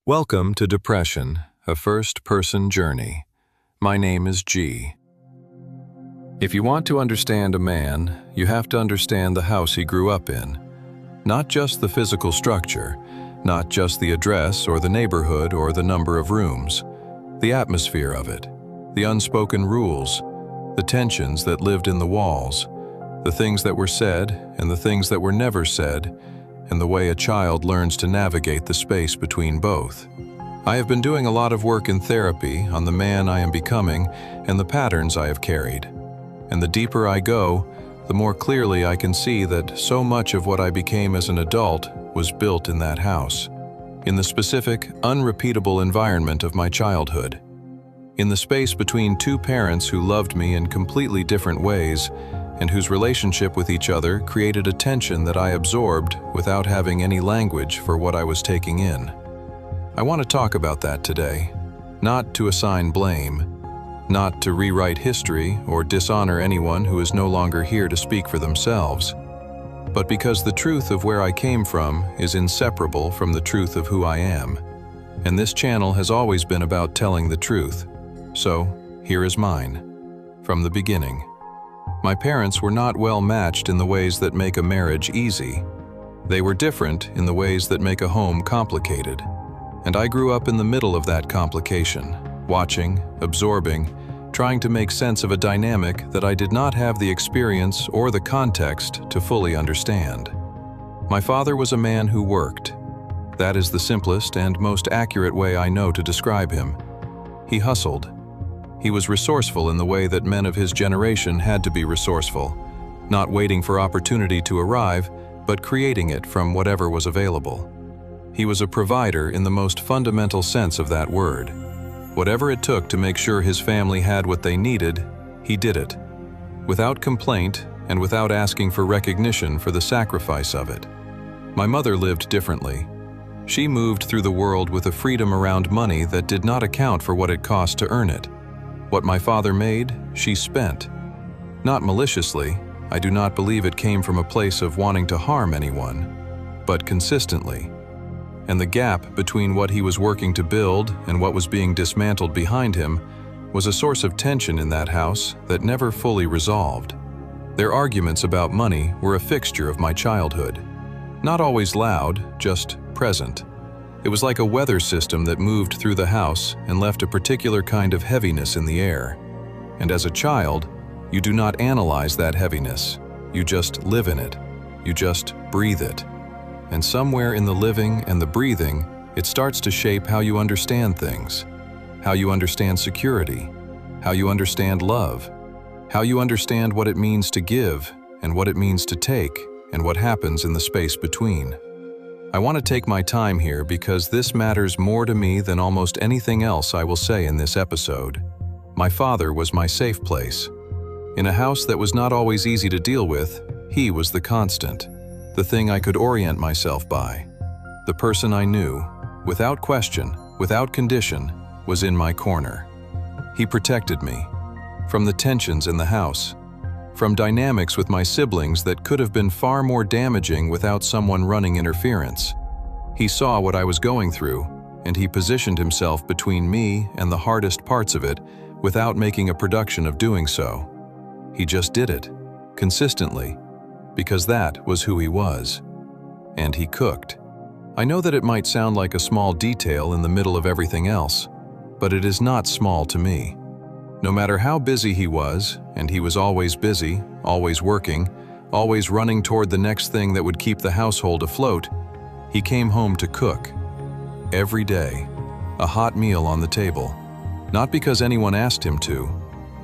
Welcome to Depression, a first-person journey. My name is G. If you want to understand a man, you have to understand the house he grew up in. Not just the physical structure, not just the address or the neighborhood or the number of rooms. The atmosphere of it, the unspoken rules, the tensions that lived in the walls, the things that were said and the things that were never said, and the way a child learns to navigate the space between both. I have been doing a lot of work in therapy on the man I am becoming and the patterns I have carried. And the deeper I go, the more clearly I can see that so much of what I became as an adult was built in that house, in the specific, unrepeatable environment of my childhood, in the space between two parents who loved me in completely different ways and whose relationship with each other created a tension that I absorbed without having any language for what I was taking in. I want to talk about that today, not to assign blame, not to rewrite history or dishonor anyone who is no longer here to speak for themselves, but because the truth of where I came from is inseparable from the truth of who I am, and this channel has always been about telling the truth. So, here is mine, from the beginning. My parents were not well matched in the ways that make a marriage easy. They were different in the ways that make a home complicated. And I grew up in the middle of that complication, watching, absorbing, trying to make sense of a dynamic that I did not have the experience or the context to fully understand. My father was a man who worked. That is the simplest and most accurate way I know to describe him. He hustled. He was resourceful in the way that men of his generation had to be resourceful, not waiting for opportunity to arrive, but creating it from whatever was available. He was a provider in the most fundamental sense of that word. Whatever it took to make sure his family had what they needed, he did it, without complaint and without asking for recognition for the sacrifice of it. My mother lived differently. She moved through the world with a freedom around money that did not account for what it cost to earn it. What my father made, she spent. Not maliciously, I do not believe it came from a place of wanting to harm anyone, but consistently. And the gap between what he was working to build and what was being dismantled behind him was a source of tension in that house that never fully resolved. Their arguments about money were a fixture of my childhood. Not always loud, just present. It was like a weather system that moved through the house and left a particular kind of heaviness in the air. And as a child, you do not analyze that heaviness. You just live in it. You just breathe it. And somewhere in the living and the breathing, it starts to shape how you understand things, how you understand security, how you understand love, how you understand what it means to give and what it means to take and what happens in the space between. I want to take my time here because this matters more to me than almost anything else I will say in this episode. My father was my safe place. In a house that was not always easy to deal with, he was the constant, the thing I could orient myself by. The person I knew, without question, without condition, was in my corner. He protected me from the tensions in the house, from dynamics with my siblings that could have been far more damaging without someone running interference. He saw what I was going through, and he positioned himself between me and the hardest parts of it without making a production of doing so. He just did it, consistently, because that was who he was. And he cooked. I know that it might sound like a small detail in the middle of everything else, but it is not small to me. No matter how busy he was, and he was always busy, always working, always running toward the next thing that would keep the household afloat, he came home to cook. Every day, a hot meal on the table. Not because anyone asked him to,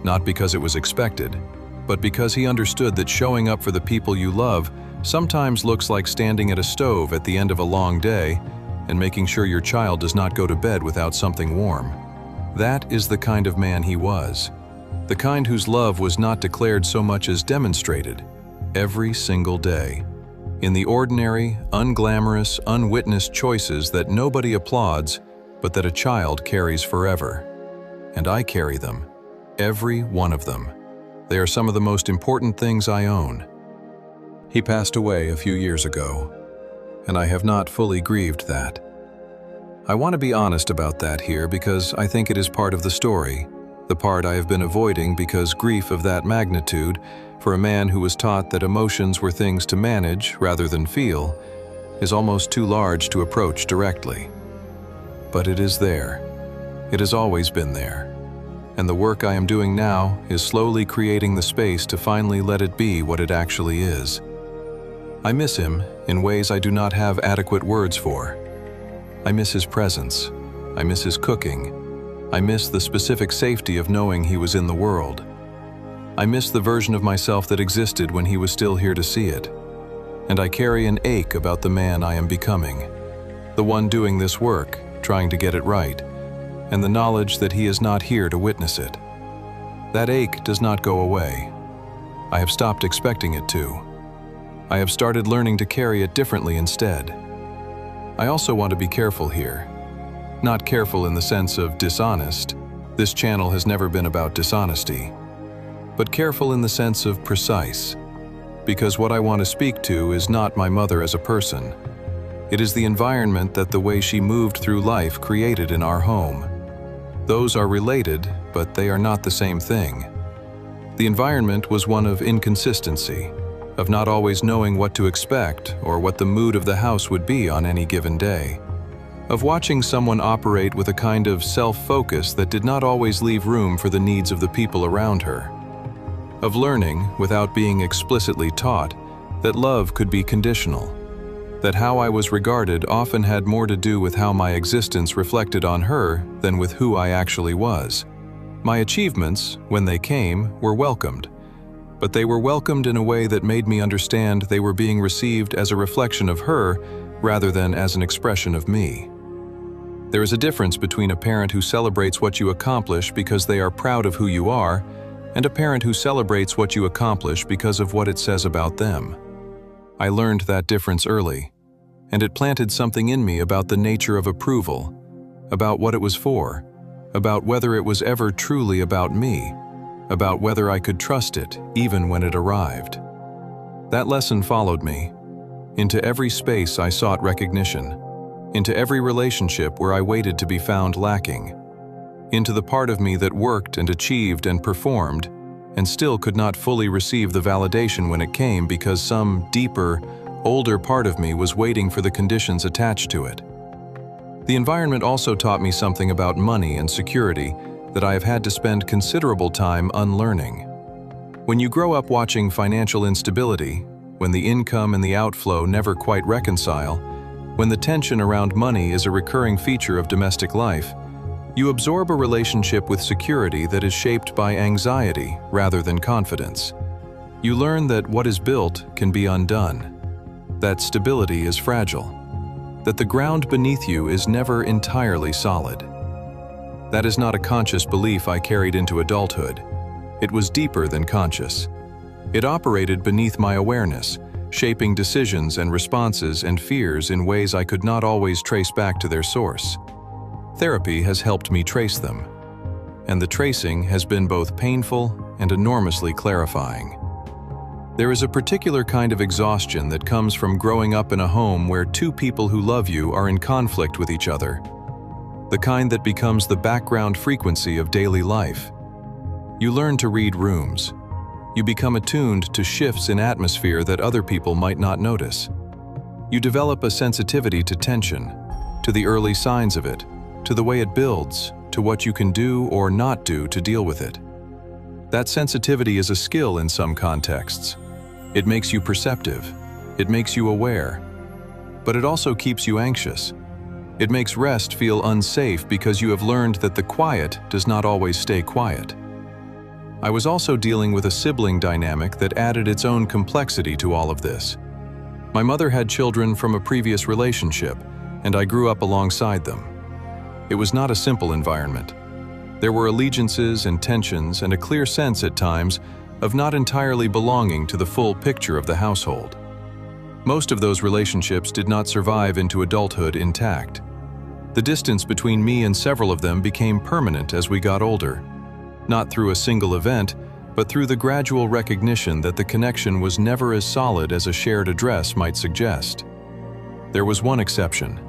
not because it was expected, but because he understood that showing up for the people you love sometimes looks like standing at a stove at the end of a long day and making sure your child does not go to bed without something warm. That is the kind of man he was. The kind whose love was not declared so much as demonstrated, every single day. In the ordinary, unglamorous, unwitnessed choices that nobody applauds, but that a child carries forever. And I carry them, every one of them. They are some of the most important things I own. He passed away a few years ago, and I have not fully grieved that. I want to be honest about that here because I think it is part of the story, the part I have been avoiding because grief of that magnitude, for a man who was taught that emotions were things to manage rather than feel, is almost too large to approach directly. But it is there. It has always been there. And the work I am doing now is slowly creating the space to finally let it be what it actually is. I miss him in ways I do not have adequate words for. I miss his presence. I miss his cooking. I miss the specific safety of knowing he was in the world. I miss the version of myself that existed when he was still here to see it. And I carry an ache about the man I am becoming, the one doing this work, trying to get it right, and the knowledge that he is not here to witness it. That ache does not go away. I have stopped expecting it to. I have started learning to carry it differently instead. I also want to be careful here. Not careful in the sense of dishonest. This channel has never been about dishonesty. But careful in the sense of precise. Because what I want to speak to is not my mother as a person. It is the environment that the way she moved through life created in our home. Those are related, but they are not the same thing. The environment was one of inconsistency, of not always knowing what to expect or what the mood of the house would be on any given day, of watching someone operate with a kind of self-focus that did not always leave room for the needs of the people around her, of learning, without being explicitly taught, that love could be conditional, that how I was regarded often had more to do with how my existence reflected on her than with who I actually was. My achievements, when they came, were welcomed, but they were welcomed in a way that made me understand they were being received as a reflection of her rather than as an expression of me. There is a difference between a parent who celebrates what you accomplish because they are proud of who you are and a parent who celebrates what you accomplish because of what it says about them. I learned that difference early, and it planted something in me about the nature of approval, about what it was for, about whether it was ever truly about me, about whether I could trust it even when it arrived. That lesson followed me. Into every space I sought recognition, into every relationship where I waited to be found lacking, into the part of me that worked and achieved and performed, and still could not fully receive the validation when it came because some deeper, older part of me was waiting for the conditions attached to it. The environment also taught me something about money and security that I have had to spend considerable time unlearning. When you grow up watching financial instability, when the income and the outflow never quite reconcile, when the tension around money is a recurring feature of domestic life, you absorb a relationship with security that is shaped by anxiety rather than confidence. You learn that what is built can be undone, that stability is fragile, that the ground beneath you is never entirely solid. That is not a conscious belief I carried into adulthood. It was deeper than conscious. It operated beneath my awareness, shaping decisions and responses and fears in ways I could not always trace back to their source. Therapy has helped me trace them, and the tracing has been both painful and enormously clarifying. There is a particular kind of exhaustion that comes from growing up in a home where two people who love you are in conflict with each other, the kind that becomes the background frequency of daily life. You learn to read rooms. You become attuned to shifts in atmosphere that other people might not notice. You develop a sensitivity to tension, to the early signs of it, to the way it builds, to what you can do or not do to deal with it. That sensitivity is a skill in some contexts. It makes you perceptive. It makes you aware. But it also keeps you anxious. It makes rest feel unsafe because you have learned that the quiet does not always stay quiet. I was also dealing with a sibling dynamic that added its own complexity to all of this. My mother had children from a previous relationship, and I grew up alongside them. It was not a simple environment. There were allegiances and tensions and a clear sense at times of not entirely belonging to the full picture of the household. Most of those relationships did not survive into adulthood intact. The distance between me and several of them became permanent as we got older, not through a single event, but through the gradual recognition that the connection was never as solid as a shared address might suggest. There was one exception.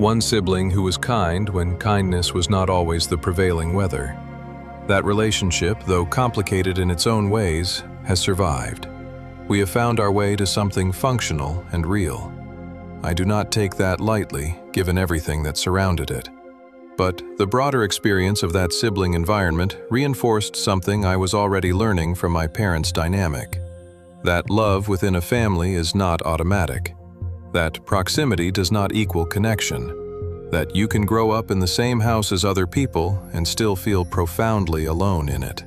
One sibling who was kind when kindness was not always the prevailing weather. That relationship, though complicated in its own ways, has survived. We have found our way to something functional and real. I do not take that lightly, given everything that surrounded it. But the broader experience of that sibling environment reinforced something I was already learning from my parents' dynamic. That love within a family is not automatic. That proximity does not equal connection. That you can grow up in the same house as other people and still feel profoundly alone in it.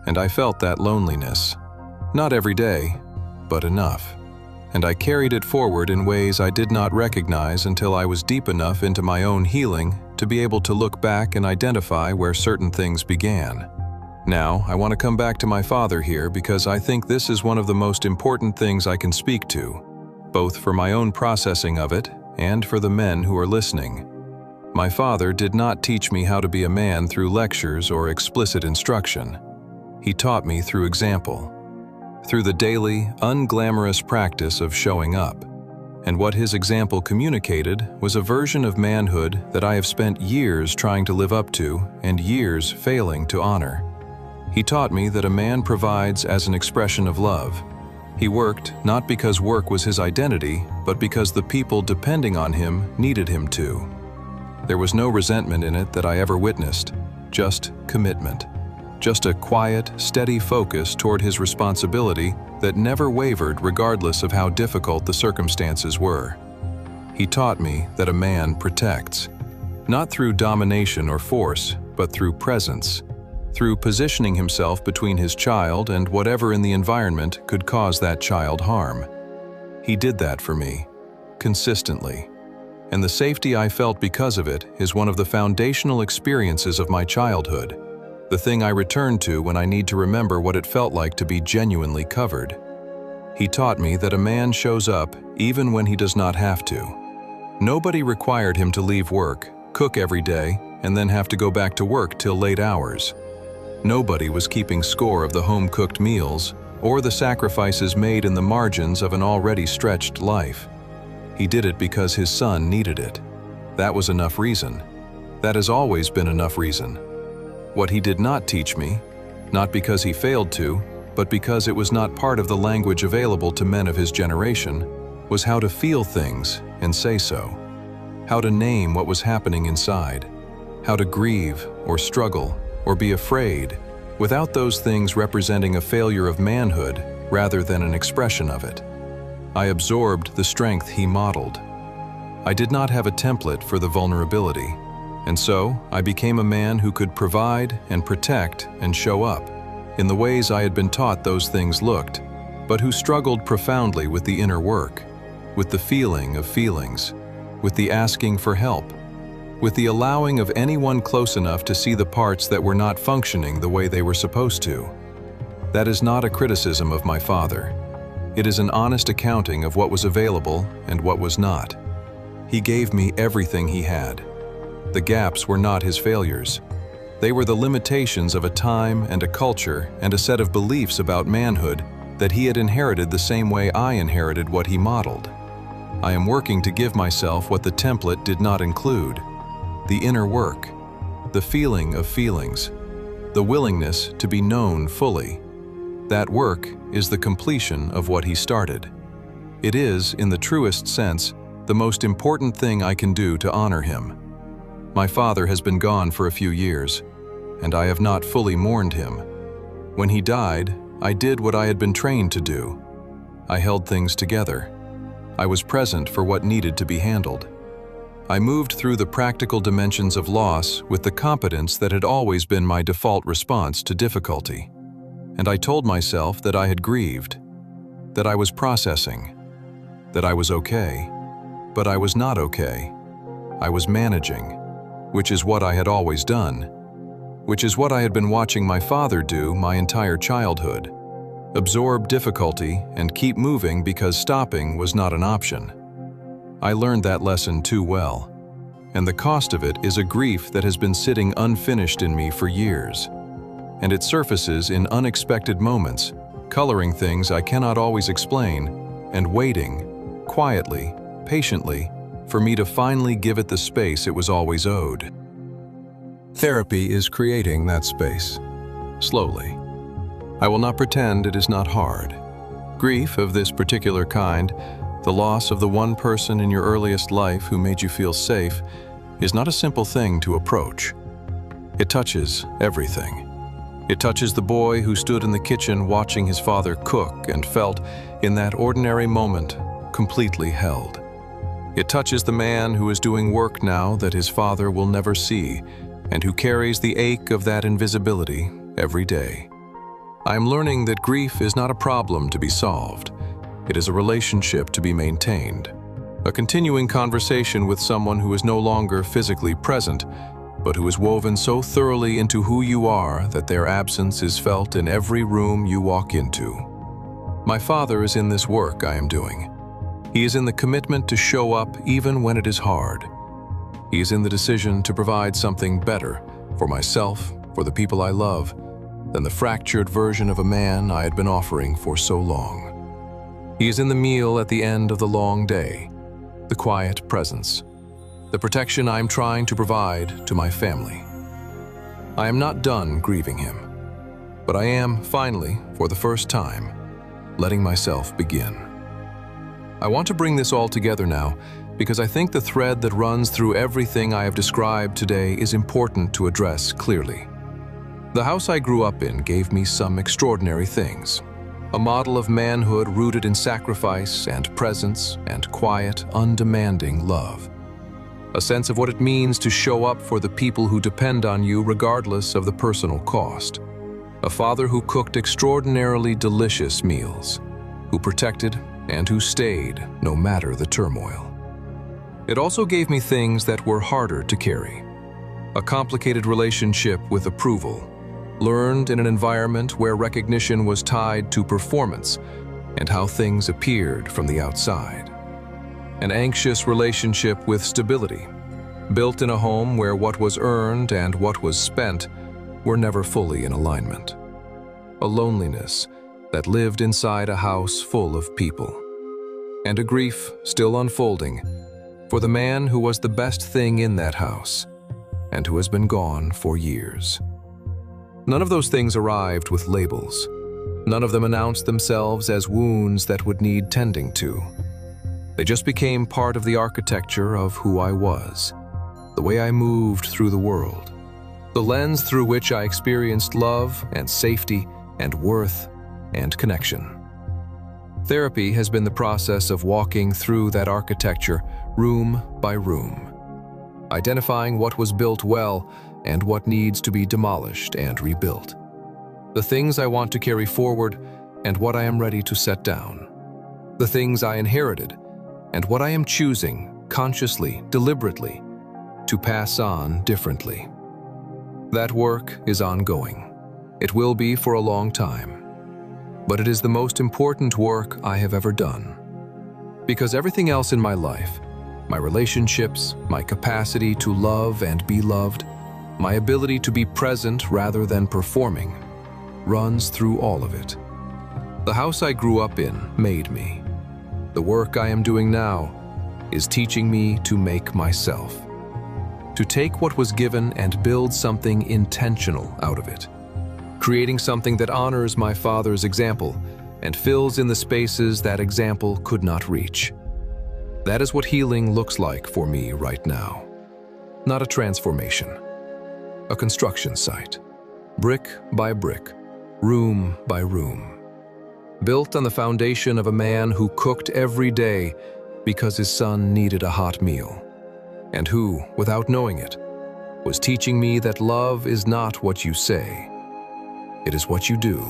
And I felt that loneliness. Not every day, but enough. And I carried it forward in ways I did not recognize until I was deep enough into my own healing to be able to look back and identify where certain things began. Now, I want to come back to my father here because I think this is one of the most important things I can speak to, both for my own processing of it and for the men who are listening. My father did not teach me how to be a man through lectures or explicit instruction. He taught me through example, through the daily, unglamorous practice of showing up. And what his example communicated was a version of manhood that I have spent years trying to live up to and years failing to honor. He taught me that a man provides as an expression of love. He worked not because work was his identity, but because the people depending on him needed him to. There was no resentment in it that I ever witnessed, just commitment. Just a quiet, steady focus toward his responsibility that never wavered regardless of how difficult the circumstances were. He taught me that a man protects, not through domination or force, but through presence, through positioning himself between his child and whatever in the environment could cause that child harm. He did that for me, consistently. And the safety I felt because of it is one of the foundational experiences of my childhood, the thing I return to when I need to remember what it felt like to be genuinely covered. He taught me that a man shows up even when he does not have to. Nobody required him to leave work, cook every day, and then have to go back to work till late hours. Nobody was keeping score of the home-cooked meals or the sacrifices made in the margins of an already stretched life. He did it because his son needed it. That was enough reason. That has always been enough reason. What he did not teach me, not because he failed to, but because it was not part of the language available to men of his generation, was how to feel things and say so. How to name what was happening inside. How to grieve or struggle or be afraid without those things representing a failure of manhood rather than an expression of it. I absorbed the strength he modeled. I did not have a template for the vulnerability, and so I became a man who could provide and protect and show up in the ways I had been taught those things looked, but who struggled profoundly with the inner work, with the feeling of feelings, with the asking for help, with the allowing of anyone close enough to see the parts that were not functioning the way they were supposed to. That is not a criticism of my father. It is an honest accounting of what was available and what was not. He gave me everything he had. The gaps were not his failures. They were the limitations of a time and a culture and a set of beliefs about manhood that he had inherited the same way I inherited what he modeled. I am working to give myself what the template did not include: the inner work, the feeling of feelings, the willingness to be known fully. That work is the completion of what he started. It is, in the truest sense, the most important thing I can do to honor him. My father has been gone for a few years, and I have not fully mourned him. When he died, I did what I had been trained to do. I held things together. I was present for what needed to be handled. I moved through the practical dimensions of loss with the competence that had always been my default response to difficulty. And I told myself that I had grieved, that I was processing, that I was okay, but I was not okay. I was managing, which is what I had always done, which is what I had been watching my father do my entire childhood. Absorb difficulty and keep moving because stopping was not an option. I learned that lesson too well, and the cost of it is a grief that has been sitting unfinished in me for years. And it surfaces in unexpected moments, coloring things I cannot always explain, and waiting, quietly, patiently, for me to finally give it the space it was always owed. Therapy is creating that space, slowly. I will not pretend it is not hard. Grief of this particular kind, the loss of the one person in your earliest life who made you feel safe, is not a simple thing to approach. It touches everything. It touches the boy who stood in the kitchen watching his father cook and felt, in that ordinary moment, completely held. It touches the man who is doing work now that his father will never see, and who carries the ache of that invisibility every day. I am learning that grief is not a problem to be solved. It is a relationship to be maintained, a continuing conversation with someone who is no longer physically present, but who is woven so thoroughly into who you are that their absence is felt in every room you walk into. My father is in this work I am doing. He is in the commitment to show up even when it is hard. He is in the decision to provide something better for myself, for the people I love, than the fractured version of a man I had been offering for so long. He is in the meal at the end of the long day, the quiet presence, the protection I am trying to provide to my family. I am not done grieving him, but I am, finally, for the first time, letting myself begin. I want to bring this all together now because I think the thread that runs through everything I have described today is important to address clearly. The house I grew up in gave me some extraordinary things. A model of manhood rooted in sacrifice and presence and quiet, undemanding love. A sense of what it means to show up for the people who depend on you regardless of the personal cost. A father who cooked extraordinarily delicious meals, who protected and who stayed no matter the turmoil. It also gave me things that were harder to carry. A complicated relationship with approval, learned in an environment where recognition was tied to performance and how things appeared from the outside. An anxious relationship with stability, built in a home where what was earned and what was spent were never fully in alignment. A loneliness that lived inside a house full of people. And a grief still unfolding for the man who was the best thing in that house and who has been gone for years. None of those things arrived with labels. None of them announced themselves as wounds that would need tending to. They just became part of the architecture of who I was, the way I moved through the world, the lens through which I experienced love and safety and worth and connection. Therapy has been the process of walking through that architecture room by room, identifying what was built well and what needs to be demolished and rebuilt, the things I want to carry forward and what I am ready to set down, the things I inherited and what I am choosing, consciously, deliberately, to pass on differently. That work is ongoing. It will be for a long time. But it is the most important work I have ever done. Because everything else in my life, my relationships, my capacity to love and be loved, my ability to be present rather than performing, runs through all of it. The house I grew up in made me. The work I am doing now is teaching me to make myself, to take what was given and build something intentional out of it, creating something that honors my father's example and fills in the spaces that example could not reach. That is what healing looks like for me right now. Not a transformation, a construction site, brick by brick, room by room. Built on the foundation of a man who cooked every day because his son needed a hot meal, and who, without knowing it, was teaching me that love is not what you say, it is what you do,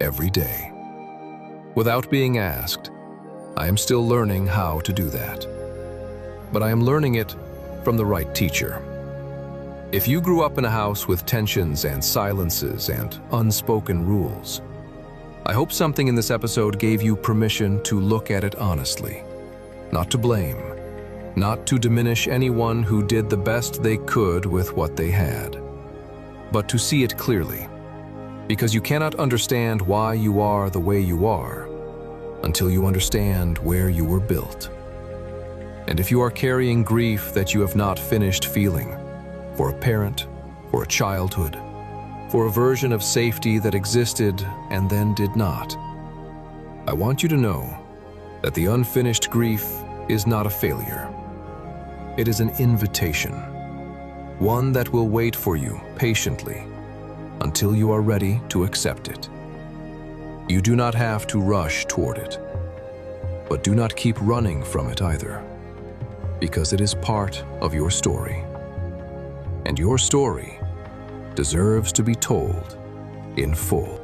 every day. Without being asked, I am still learning how to do that. But I am learning it from the right teacher. If you grew up in a house with tensions and silences and unspoken rules, I hope something in this episode gave you permission to look at it honestly, not to blame, not to diminish anyone who did the best they could with what they had, but to see it clearly, because you cannot understand why you are the way you are until you understand where you were built. And if you are carrying grief that you have not finished feeling, for a parent, for a childhood, for a version of safety that existed and then did not, I want you to know that the unfinished grief is not a failure. It is an invitation, one that will wait for you patiently until you are ready to accept it. You do not have to rush toward it, but do not keep running from it either, because it is part of your story. And your story deserves to be told in full.